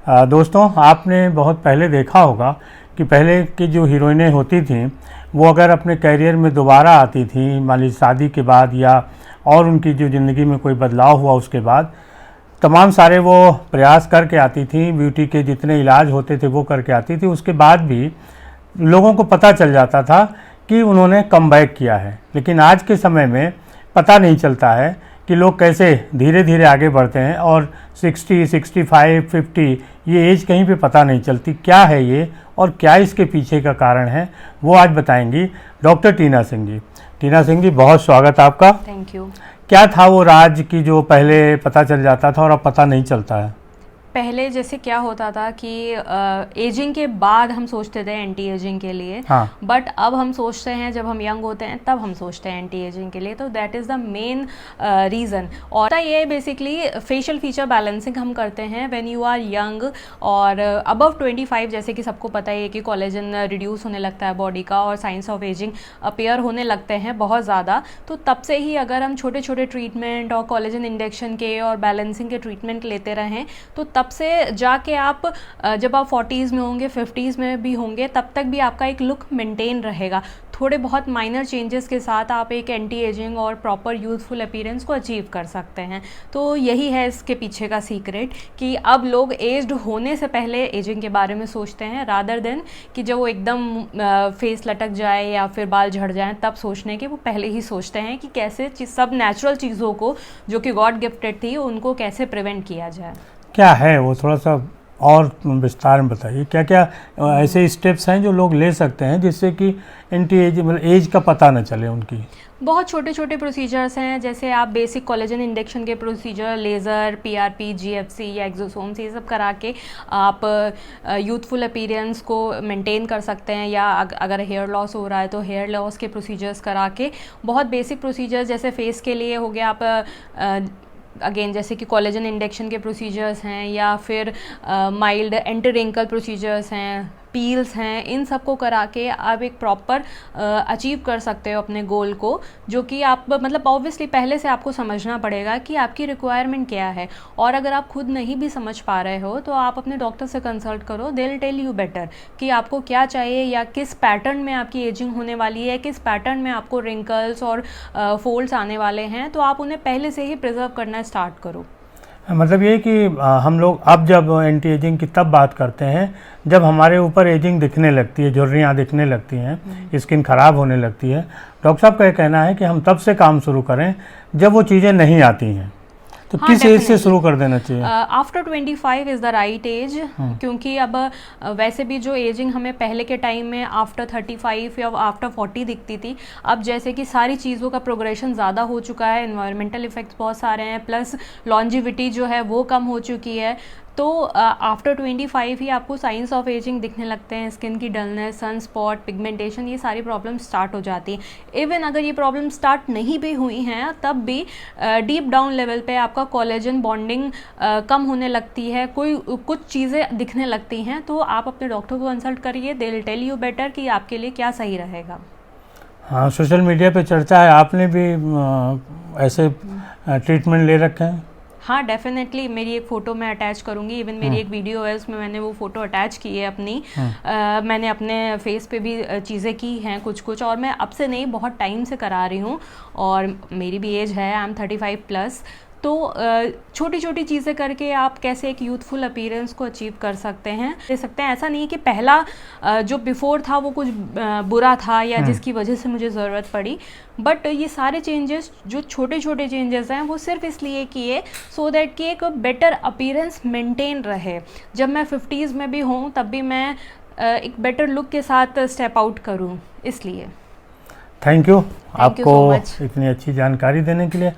दोस्तों, आपने बहुत पहले देखा होगा कि पहले की जो हीरोइनें होती थीं वो अगर अपने कैरियर में दोबारा आती थीं, मान लीजिए शादी के बाद या और उनकी जो ज़िंदगी में कोई बदलाव हुआ उसके बाद, तमाम सारे वो प्रयास करके आती थीं, ब्यूटी के जितने इलाज होते थे वो करके आती थी। उसके बाद भी लोगों को पता चल जाता था कि उन्होंने कमबैक किया है। लेकिन आज के समय में पता नहीं चलता है कि लोग कैसे धीरे धीरे आगे बढ़ते हैं और 60, 65, 50 ये एज कहीं पे पता नहीं चलती। क्या है ये और क्या इसके पीछे का कारण है, वो आज बताएंगी डॉक्टर टीना सिंह जी। टीना सिंह जी, बहुत स्वागत आपका। Thank you. क्या था वो राज की जो पहले पता चल जाता था और अब पता नहीं चलता है? पहले जैसे क्या होता था कि एजिंग के बाद हम सोचते थे एंटी एजिंग के लिए, हाँ। बट अब हम सोचते हैं जब हम यंग होते हैं तब हम सोचते हैं एंटी एजिंग के लिए। तो that is the main reason. और ये बेसिकली फेशियल फीचर बैलेंसिंग हम करते हैं व्हेन यू आर यंग और अबव 25। जैसे कि सबको पता है कि कोलेजन रिड्यूस होने लगता है बॉडी का और साइंस ऑफ एजिंग अपीयर होने लगते हैं बहुत ज़्यादा। तो तब से ही अगर हम छोटे छोटे ट्रीटमेंट और कोलेजन इंजेक्शन के और बैलेंसिंग के ट्रीटमेंट लेते रहें तो तब से जाके आप जब आप 40s में होंगे, 50s में भी होंगे, तब तक भी आपका एक लुक मेंटेन रहेगा। थोड़े बहुत माइनर चेंजेस के साथ आप एक एंटी एजिंग और प्रॉपर यूथफुल अपीयरेंस को अचीव कर सकते हैं। तो यही है इसके पीछे का सीक्रेट कि अब लोग एज्ड होने से पहले एजिंग के बारे में सोचते हैं रादर देन कि जब वो एकदम फेस लटक जाए या फिर बाल झड़ जाएं तब सोचने के वो पहले ही सोचते हैं कि कैसे सब नेचुरल चीज़ों को जो कि गॉड गिफ्टेड थी उनको कैसे प्रिवेंट किया जाए। क्या है वो, थोड़ा सा और विस्तार में बताइए। क्या क्या ऐसे स्टेप्स हैं जो लोग ले सकते हैं जिससे कि एंटी एज मतलब एज का पता न चले उनकी? बहुत छोटे छोटे प्रोसीजर्स हैं, जैसे आप बेसिक कोलेजन इंजेक्शन के प्रोसीजर, लेज़र, पीआरपी, जीएफसी या एक्सोसोम्स, ये सब करा के आप यूथफुल अपीयरेंस को मेंटेन कर सकते हैं। या अगर हेयर लॉस हो रहा है तो हेयर लॉस के प्रोसीजर्स करा के, बहुत बेसिक प्रोसीजर्स जैसे फेस के लिए हो गया, आप अगेन जैसे कि कोलेजन इंजेक्शन के प्रोसीजर्स हैं या फिर माइल्ड एंटी रिंकल प्रोसीजर्स हैं, पील्स हैं, इन सब को करा के आप एक प्रॉपर अचीव कर सकते हो अपने गोल को। जो कि आप मतलब ऑब्वियसली पहले से आपको समझना पड़ेगा कि आपकी रिक्वायरमेंट क्या है, और अगर आप खुद नहीं भी समझ पा रहे हो तो आप अपने डॉक्टर से कंसल्ट करो। They will tell you better कि आपको क्या चाहिए या किस पैटर्न में आपकी एजिंग होने वाली है, किस पैटर्न में आपको रिंकल्स और फोल्ड्स आने वाले हैं। तो आप उन्हें पहले से ही प्रिजर्व करना स्टार्ट करो। मतलब ये कि हम लोग अब जब एंटी एजिंग की तब बात करते हैं जब हमारे ऊपर एजिंग दिखने लगती है, झुर्रियाँ दिखने लगती हैं, स्किन ख़राब होने लगती है। डॉक्टर साहब का ये कहना है कि हम तब से काम शुरू करें जब वो चीज़ें नहीं आती हैं। तो हाँ, किस एज से शुरू कर देना चाहिए? After 25 is the right age. क्योंकि अब वैसे भी जो एजिंग हमें पहले के टाइम में आफ्टर 35 या आफ्टर 40 दिखती थी, अब जैसे कि सारी चीज़ों का प्रोग्रेशन ज़्यादा हो चुका है, एनवायरमेंटल इफेक्ट्स बहुत सारे हैं, प्लस लॉन्जिविटी जो है वो कम हो चुकी है। तो आफ्टर 25 ही आपको साइंस ऑफ एजिंग दिखने लगते हैं। स्किन की डलनेस, सन स्पॉट, पिगमेंटेशन, ये सारी प्रॉब्लम स्टार्ट हो जाती है। इवन अगर ये प्रॉब्लम स्टार्ट नहीं भी हुई हैं तब भी डीप डाउन लेवल पे आपका कोलेजन बॉन्डिंग कम होने लगती है, कुछ चीज़ें दिखने लगती हैं। तो आप अपने डॉक्टर को कंसल्ट करिए, they will tell you better कि आपके लिए क्या सही रहेगा। हाँ, सोशल मीडिया पे चर्चा है, आपने भी ऐसे ट्रीटमेंट ले रखे हैं? हाँ, डेफिनेटली। मेरी एक फ़ोटो मैं अटैच करूँगी, इवन मेरी एक वीडियो है उसमें मैंने वो फ़ोटो अटैच की है अपनी। मैंने अपने फेस पे भी चीज़ें की हैं कुछ कुछ, और मैं अब से नहीं बहुत टाइम से करा रही हूँ, और मेरी भी एज है, आई एम 35+। तो छोटी छोटी चीज़ें करके आप कैसे एक यूथफुल अपीयरेंस को अचीव कर सकते हैं, दे सकते हैं। ऐसा नहीं कि पहला जो बिफोर था वो कुछ बुरा था या जिसकी वजह से मुझे ज़रूरत पड़ी, बट ये सारे चेंजेस जो छोटे छोटे चेंजेस हैं वो सिर्फ इसलिए किए सो दैट कि एक बेटर अपीयरेंस मेंटेन रहे। जब मैं 50s में भी हूँ तब भी मैं एक बेटर लुक के साथ स्टेप आउट करूँ, इसलिए। थैंक यू आपको so much. इतनी अच्छी जानकारी देने के लिए।